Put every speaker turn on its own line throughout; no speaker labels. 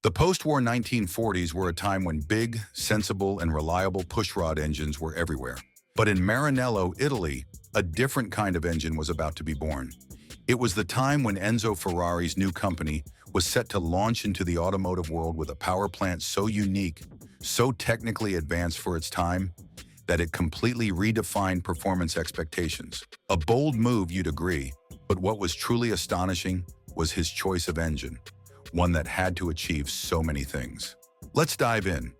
The post-war 1940s were a time when big, sensible, and reliable pushrod engines were everywhere. But in Maranello, Italy, a different kind of engine was about to be born. It was the time when Enzo Ferrari's new company was set to launch into the automotive world with a power plant so unique, so technically advanced for its time, that it completely redefined performance expectations. A bold move, you'd agree, but what was truly astonishing was his choice of engine, one that had to achieve so many things. Let's dive in.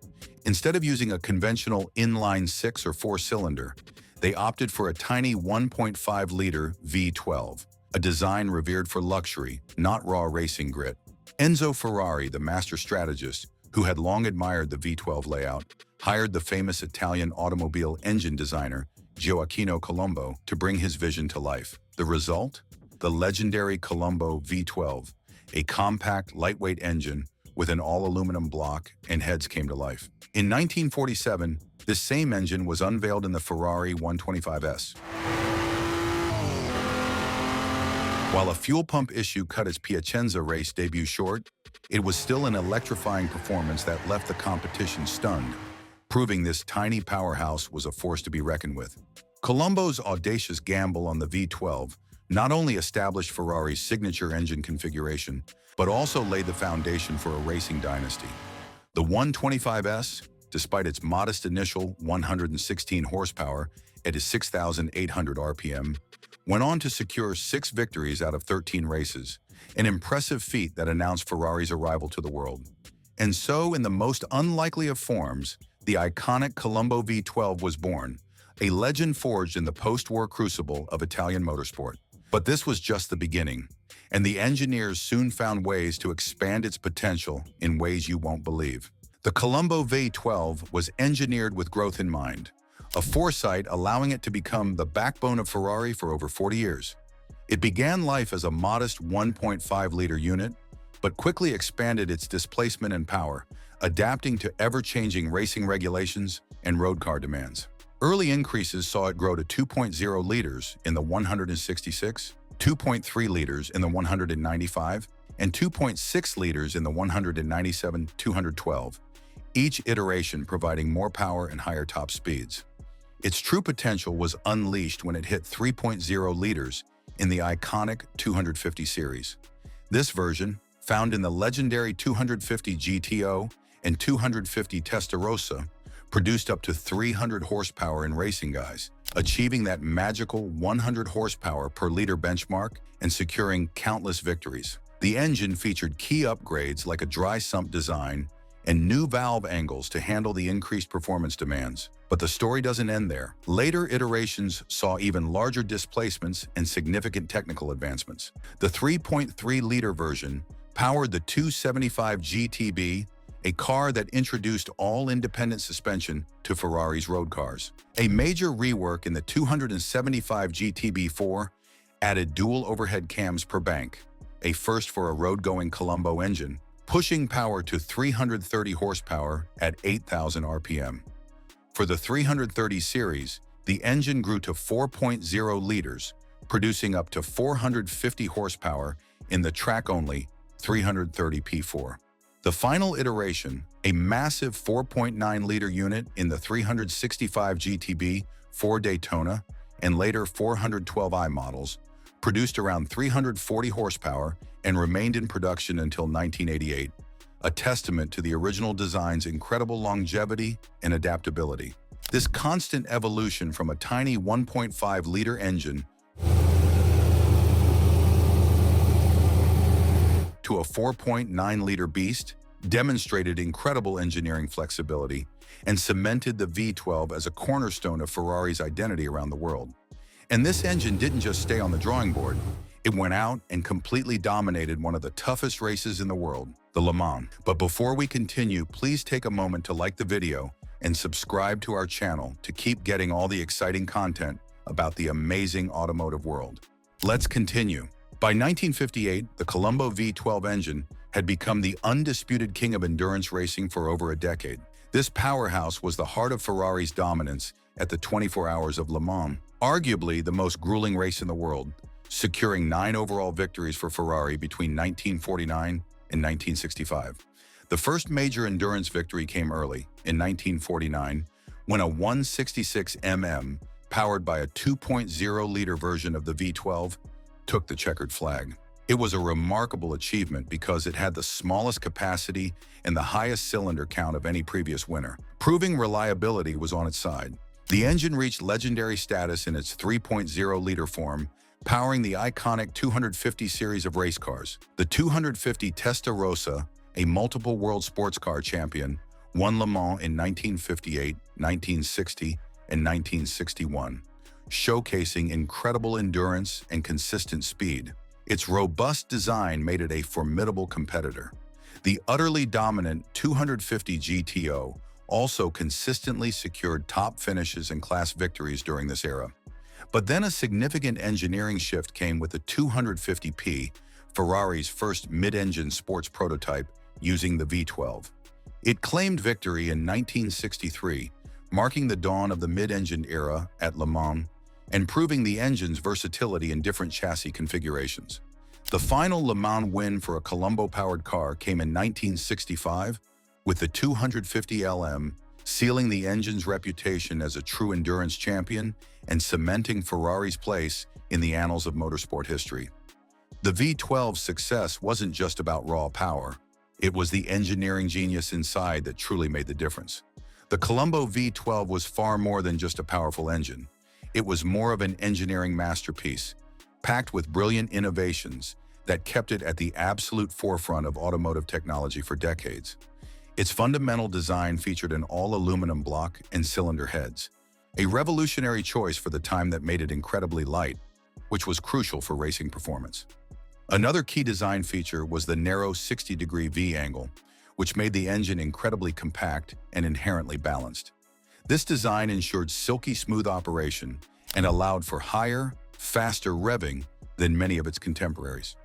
Instead of using a conventional inline 6 or 4-cylinder, they opted for a tiny 1.5-liter V12, a design revered for luxury, not raw racing grit. Enzo Ferrari, the master strategist, who had long admired the V12 layout, hired the famous Italian automobile engine designer Gioacchino Colombo to bring his vision to life. The result? The legendary Colombo V12, a compact, lightweight engine with an all-aluminum block and heads came to life. In 1947, this same engine was unveiled in the Ferrari 125S. While a fuel pump issue cut its Piacenza race debut short, it was still an electrifying performance that left the competition stunned, proving this tiny powerhouse was a force to be reckoned with. Colombo's audacious gamble on the V12 not only established Ferrari's signature engine configuration, but also laid the foundation for a racing dynasty. The 125S, despite its modest initial 116 horsepower at its 6,800 RPM, went on to secure 6 victories out of 13 races, an impressive feat that announced Ferrari's arrival to the world. And so, in the most unlikely of forms, the iconic Colombo V12 was born, a legend forged in the post-war crucible of Italian motorsport. But this was just the beginning, and the engineers soon found ways to expand its potential in ways you won't believe. The Colombo V12 was engineered with growth in mind, a foresight allowing it to become the backbone of Ferrari for over 40 years. It began life as a modest 1.5-liter unit, but quickly expanded its displacement and power, adapting to ever-changing racing regulations and road car demands. Early increases saw it grow to 2.0 liters in the 166, 2.3 liters in the 195, and 2.6 liters in the 197-212, each iteration providing more power and higher top speeds. Its true potential was unleashed when it hit 3.0 liters in the iconic 250 series. This version, found in the legendary 250 GTO and 250 Testarossa, produced up to 300 horsepower in racing guys, achieving that magical 100 horsepower per liter benchmark and securing countless victories. The engine featured key upgrades like a dry sump design and new valve angles to handle the increased performance demands. But the story doesn't end there. Later iterations saw even larger displacements and significant technical advancements. The 3.3-liter version powered the 275 GTB, a car that introduced all-independent suspension to Ferrari's road cars. A major rework in the 275 GTB4 added dual overhead cams per bank, a first for a road-going Colombo engine, pushing power to 330 horsepower at 8,000 RPM. For the 330 series, the engine grew to 4.0 liters, producing up to 450 horsepower in the track-only 330 P4. The final iteration, a massive 4.9-liter unit in the 365 GTB for Daytona and later 412i models, produced around 340 horsepower and remained in production until 1988, a testament to the original design's incredible longevity and adaptability. This constant evolution from a tiny 1.5-liter engine to a 4.9-liter beast demonstrated incredible engineering flexibility and cemented the V12 as a cornerstone of Ferrari's identity around the world. And this engine didn't just stay on the drawing board. It went out and completely dominated one of the toughest races in the world, the Le Mans. But before we continue, please take a moment to like the video and subscribe to our channel to keep getting all the exciting content about the amazing automotive world. Let's continue. By 1958, the Colombo V12 engine had become the undisputed king of endurance racing for over a decade. This powerhouse was the heart of Ferrari's dominance at the 24 Hours of Le Mans, arguably the most grueling race in the world, securing 9 overall victories for Ferrari between 1949 and 1965. The first major endurance victory came early, in 1949, when a 166mm, powered by a 2.0-liter version of the V12, took the checkered flag. It was a remarkable achievement because it had the smallest capacity and the highest cylinder count of any previous winner, proving reliability was on its side. The engine reached legendary status in its 3.0-liter form, powering the iconic 250 series of race cars. The 250 Testarossa, a multiple world sports car champion, won Le Mans in 1958, 1960, and 1961, showcasing incredible endurance and consistent speed. Its robust design made it a formidable competitor. The utterly dominant 250 GTO also consistently secured top finishes and class victories during this era. But then a significant engineering shift came with the 250P, Ferrari's first mid-engine sports prototype using the V12. It claimed victory in 1963, marking the dawn of the mid-engine era at Le Mans and proving the engine's versatility in different chassis configurations. The final Le Mans win for a Colombo-powered car came in 1965, with the 250LM sealing the engine's reputation as a true endurance champion and cementing Ferrari's place in the annals of motorsport history. The V12's success wasn't just about raw power. It was the engineering genius inside that truly made the difference. The Colombo V12 was far more than just a powerful engine. It was more of an engineering masterpiece, packed with brilliant innovations that kept it at the absolute forefront of automotive technology for decades. Its fundamental design featured an all-aluminum block and cylinder heads, a revolutionary choice for the time that made it incredibly light, which was crucial for racing performance. Another key design feature was the narrow 60-degree V-angle, which made the engine incredibly compact and inherently balanced. This design ensured silky smooth operation and allowed for higher, faster revving than many of its contemporaries.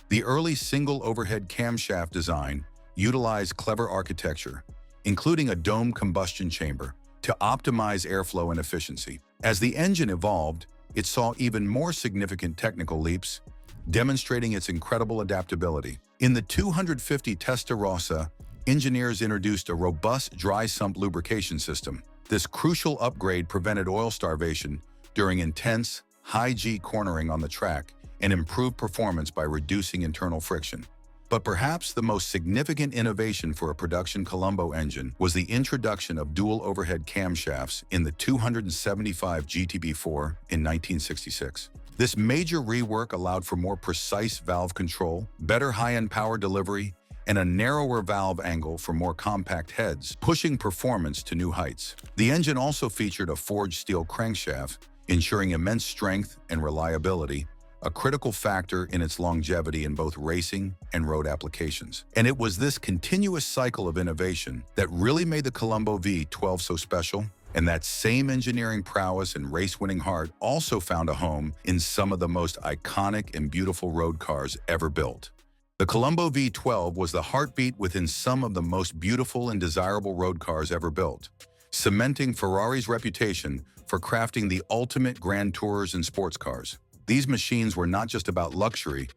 The early single overhead camshaft design utilized clever architecture, including a dome combustion chamber, to optimize airflow and efficiency. As the engine evolved, it saw even more significant technical leaps, demonstrating its incredible adaptability. In the 250 Testarossa, engineers introduced a robust dry sump lubrication system. This crucial upgrade prevented oil starvation during intense, high-G cornering on the track and improved performance by reducing internal friction. But perhaps the most significant innovation for a production Colombo engine was the introduction of dual overhead camshafts in the 275 GTB4 in 1966. This major rework allowed for more precise valve control, better high-end power delivery, and a narrower valve angle for more compact heads, pushing performance to new heights. The engine also featured a forged steel crankshaft, ensuring immense strength and reliability, a critical factor in its longevity in both racing and road applications. And it was this continuous cycle of innovation that really made the Colombo V12 so special, and that same engineering prowess and race-winning heart also found a home in some of the most iconic and beautiful road cars ever built. The Colombo V12 was the heartbeat within some of the most beautiful and desirable road cars ever built, cementing Ferrari's reputation for crafting the ultimate grand tours and sports cars. These machines were not just about luxury,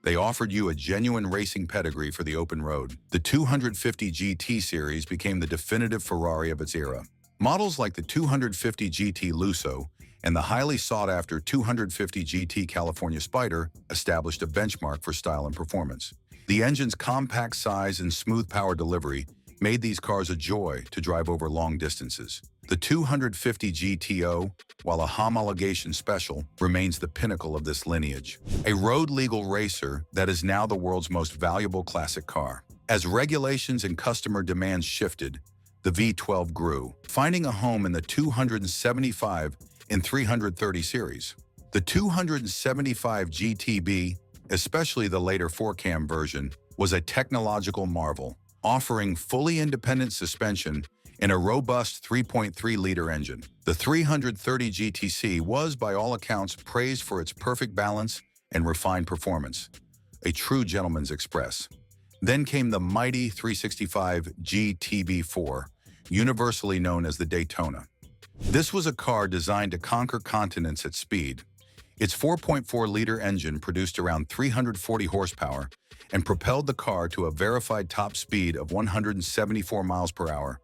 they offered you a genuine racing pedigree for the open road. The 250 GT series became the definitive Ferrari of its era. Models like the 250 GT Lusso and the highly sought-after 250 GT California Spider established a benchmark for style and performance. The engine's compact size and smooth power delivery made these cars a joy to drive over long distances. The 250 GTO, while a homologation special, remains the pinnacle of this lineage. A road-legal racer that is now the world's most valuable classic car. As regulations and customer demands shifted, the V12 grew, finding a home in the 275 and 330 series. The 275 GTB, especially the later 4-cam version, was a technological marvel, offering fully independent suspension and a robust 3.3-liter engine. The 330 GTC was, by all accounts, praised for its perfect balance and refined performance, a true gentleman's express. Then came the mighty 365 GTB4, universally known as the Daytona. This was a car designed to conquer continents at speed. Its 4.4-liter engine produced around 340 horsepower and propelled the car to a verified top speed of 174 miles per hour,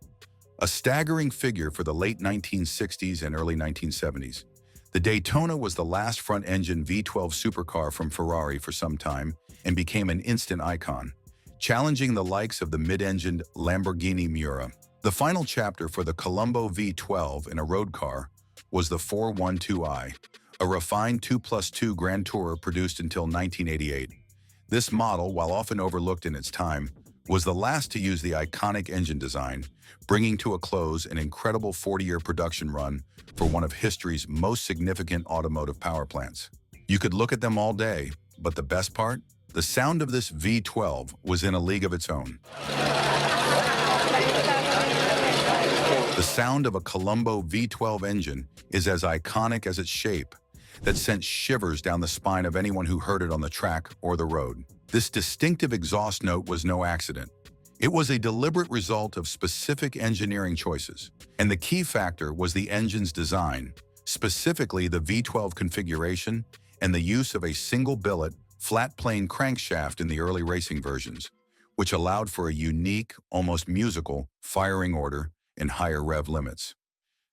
a staggering figure for the late 1960s and early 1970s. The Daytona was the last front-engine V12 supercar from Ferrari for some time and became an instant icon, challenging the likes of the mid-engined Lamborghini Miura. The final chapter for the Colombo V12 in a road car was the 412i, a refined 2+2 Grand Tourer produced until 1988. This model, while often overlooked in its time, was the last to use the iconic engine design, bringing to a close an incredible 40-year production run for one of history's most significant automotive power plants. You could look at them all day, but the best part? The sound of this V12 was in a league of its own. The sound of a Colombo V12 engine is as iconic as its shape, that sent shivers down the spine of anyone who heard it on the track or the road. This distinctive exhaust note was no accident. It was a deliberate result of specific engineering choices, and the key factor was the engine's design, specifically the V12 configuration and the use of a single billet, flat-plane crankshaft in the early racing versions, which allowed for a unique, almost musical, firing order and higher rev limits.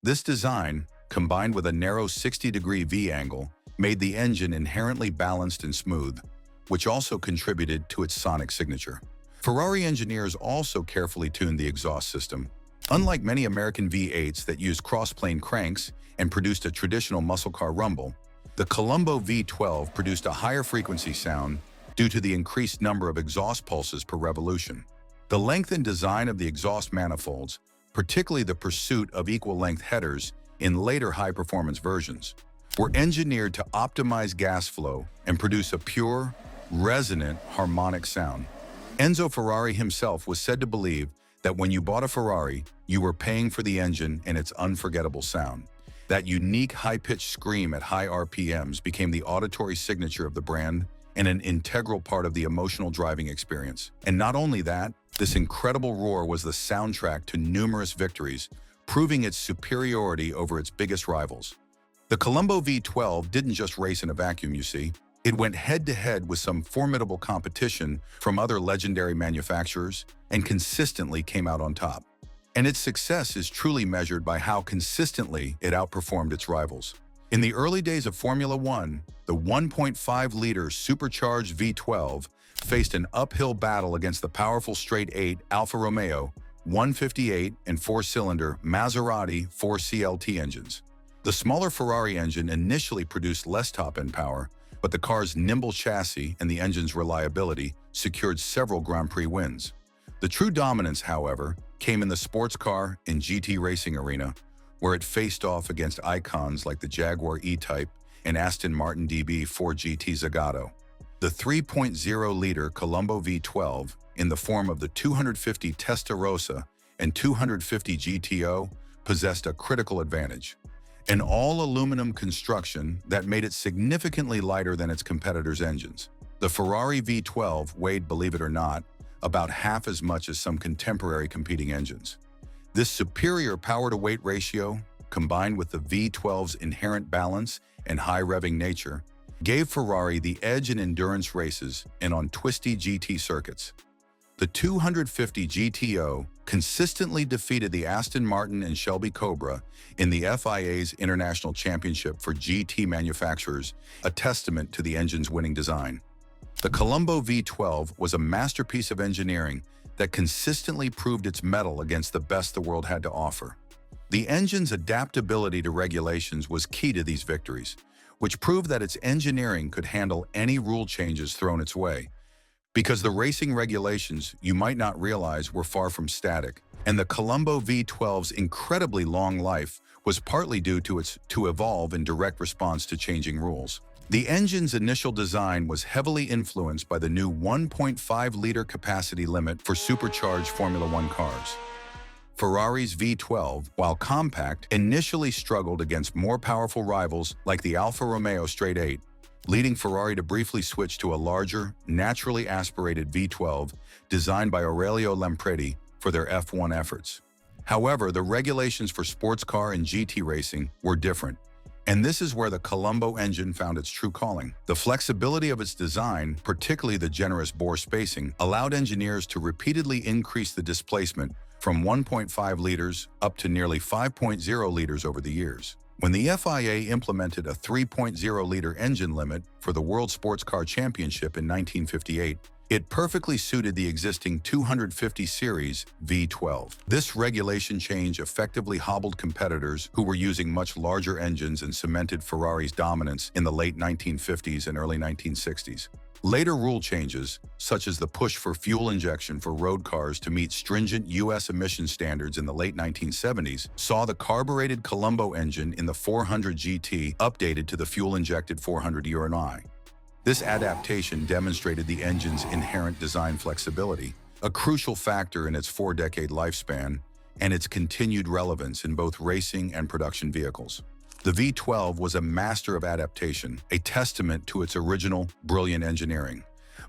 This design, combined with a narrow 60-degree V-angle, made the engine inherently balanced and smooth, which also contributed to its sonic signature. Ferrari engineers also carefully tuned the exhaust system. Unlike many American V8s that used cross-plane cranks and produced a traditional muscle car rumble, the Colombo V12 produced a higher frequency sound due to the increased number of exhaust pulses per revolution. The length and design of the exhaust manifolds, particularly the pursuit of equal-length headers in later high-performance versions, were engineered to optimize gas flow and produce a pure, resonant, harmonic sound. Enzo Ferrari himself was said to believe that when you bought a Ferrari, you were paying for the engine and its unforgettable sound. That unique high-pitched scream at high RPMs became the auditory signature of the brand and an integral part of the emotional driving experience. And not only that, this incredible roar was the soundtrack to numerous victories, proving its superiority over its biggest rivals. The Colombo V12 didn't just race in a vacuum, you see. It went head-to-head with some formidable competition from other legendary manufacturers and consistently came out on top. And its success is truly measured by how consistently it outperformed its rivals. In the early days of Formula One, the 1.5-liter supercharged V12 faced an uphill battle against the powerful straight-8 Alfa Romeo 158 and 4-cylinder Maserati 4CLT engines. The smaller Ferrari engine initially produced less top-end power, but the car's nimble chassis and the engine's reliability secured several Grand Prix wins. The true dominance, however, came in the sports car and GT racing arena, where it faced off against icons like the Jaguar E-Type and Aston Martin DB4 GT Zagato. The 3.0-liter Colombo V12, in the form of the 250 Testarossa and 250 GTO, possessed a critical advantage: an all-aluminum construction that made it significantly lighter than its competitors' engines. The Ferrari V12 weighed, believe it or not, about half as much as some contemporary competing engines. This superior power-to-weight ratio, combined with the V12's inherent balance and high-revving nature, gave Ferrari the edge in endurance races and on twisty GT circuits. The 250 GTO consistently defeated the Aston Martin and Shelby Cobra in the FIA's International Championship for GT manufacturers, a testament to the engine's winning design. The Colombo V12 was a masterpiece of engineering that consistently proved its mettle against the best the world had to offer. The engine's adaptability to regulations was key to these victories, which proved that its engineering could handle any rule changes thrown its way. Because the racing regulations, you might not realize, were far from static, and the Colombo V12's incredibly long life was partly due to its evolve in direct response to changing rules. The engine's initial design was heavily influenced by the new 1.5-liter capacity limit for supercharged Formula One cars. Ferrari's V12, while compact, initially struggled against more powerful rivals like the Alfa Romeo straight-8, leading Ferrari to briefly switch to a larger, naturally aspirated V12 designed by Aurelio Lampredi for their F1 efforts. However, the regulations for sports car and GT racing were different, And this is where the Colombo engine found its true calling. The flexibility of its design, particularly the generous bore spacing, allowed engineers to repeatedly increase the displacement from 1.5 liters up to nearly 5.0 liters over the years. When the FIA implemented a 3.0-liter engine limit for the World Sports Car Championship in 1958, it perfectly suited the existing 250 series V12. This regulation change effectively hobbled competitors who were using much larger engines and cemented Ferrari's dominance in the late 1950s and early 1960s. Later rule changes, such as the push for fuel injection for road cars to meet stringent U.S. emission standards in the late 1970s, saw the carbureted Colombo engine in the 400 GT updated to the fuel-injected 400 Urani. This adaptation demonstrated the engine's inherent design flexibility, a crucial factor in its 4-decade lifespan and its continued relevance in both racing and production vehicles. The V12 was a master of adaptation, a testament to its original, brilliant engineering.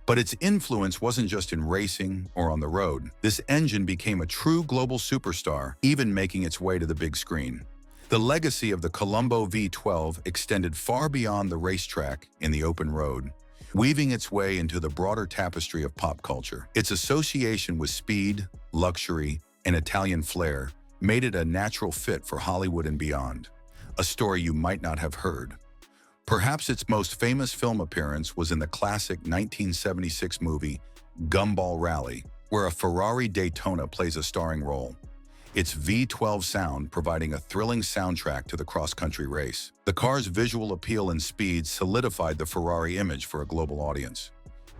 But its influence wasn't just in racing or on the road. This engine became a true global superstar, even making its way to the big screen. The legacy of the Colombo V12 extended far beyond the racetrack in the open road, weaving its way into the broader tapestry of pop culture. Its association with speed, luxury, and Italian flair made it a natural fit for Hollywood and beyond, a story you might not have heard. Perhaps its most famous film appearance was in the classic 1976 movie Gumball Rally, where a Ferrari Daytona plays a starring role. Its V12 sound providing a thrilling soundtrack to the cross-country race. The car's visual appeal and speed solidified the Ferrari image for a global audience.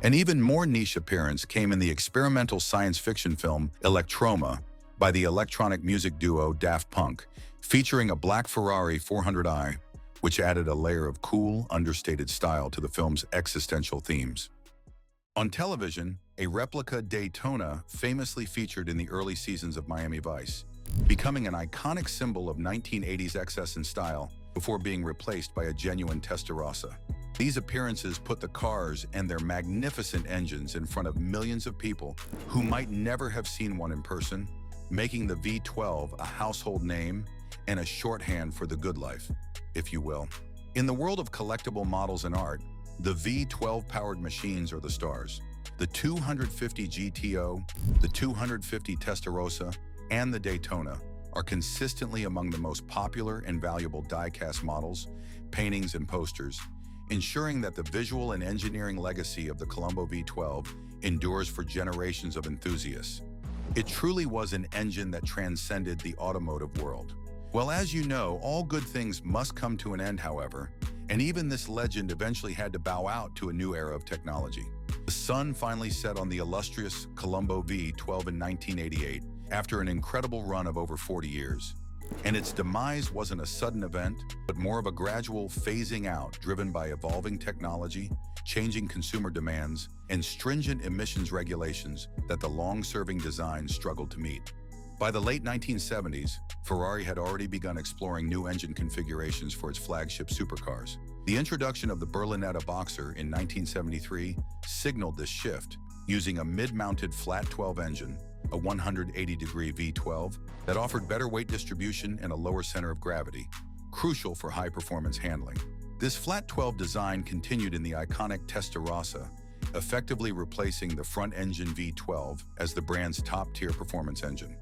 An even more niche appearance came in the experimental science fiction film Electroma by the electronic music duo Daft Punk, featuring a black Ferrari 400i, which added a layer of cool, understated style to the film's existential themes. On television, a replica Daytona famously featured in the early seasons of Miami Vice, becoming an iconic symbol of 1980s excess and style before being replaced by a genuine Testarossa. These appearances put the cars and their magnificent engines in front of millions of people who might never have seen one in person, making the V12 a household name and a shorthand for the good life, if you will. In the world of collectible models and art, the V12-powered machines are the stars. The 250 GTO, the 250 Testarossa, and the Daytona are consistently among the most popular and valuable die-cast models, paintings, and posters, ensuring that the visual and engineering legacy of the Colombo V12 endures for generations of enthusiasts. It truly was an engine that transcended the automotive world. Well, as you know, all good things must come to an end, however, and even this legend eventually had to bow out to a new era of technology. The sun finally set on the illustrious Colombo V12 in 1988 after an incredible run of over 40 years. And its demise wasn't a sudden event, but more of a gradual phasing out driven by evolving technology, changing consumer demands, and stringent emissions regulations that the long-serving design struggled to meet. By the late 1970s, Ferrari had already begun exploring new engine configurations for its flagship supercars. The introduction of the Berlinetta Boxer in 1973 signaled this shift, using a mid-mounted flat 12 engine, a 180-degree V12 that offered better weight distribution and a lower center of gravity, crucial for high-performance handling. This flat 12 design continued in the iconic Testarossa, effectively replacing the front-engine V12 as the brand's top-tier performance engine.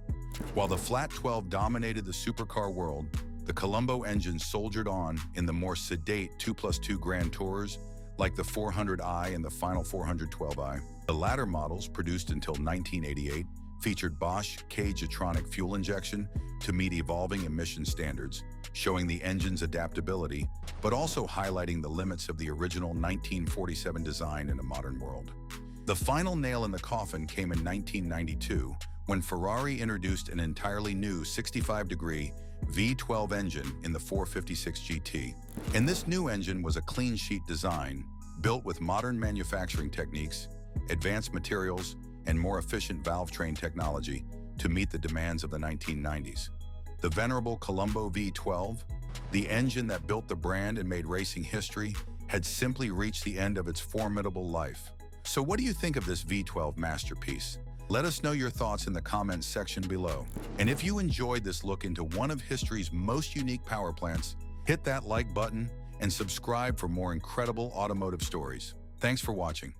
While the flat 12 dominated the supercar world, the Colombo engine soldiered on in the more sedate 2+2 Grand Tours, like the 400i and the final 412i. The latter models, produced until 1988, featured Bosch Cage-Atronic fuel injection to meet evolving emission standards, showing the engine's adaptability, but also highlighting the limits of the original 1947 design in a modern world. The final nail in the coffin came in 1992, when Ferrari introduced an entirely new 65-degree V12 engine in the 456 GT. And this new engine was a clean-sheet design, built with modern manufacturing techniques, advanced materials, and more efficient valve train technology to meet the demands of the 1990s. The venerable Colombo V12, the engine that built the brand and made racing history, had simply reached the end of its formidable life. So what do you think of this V12 masterpiece? Let us know your thoughts in the comments section below. And if you enjoyed this look into one of history's most unique power plants, Hit that like button and subscribe for more incredible automotive stories. Thanks for watching.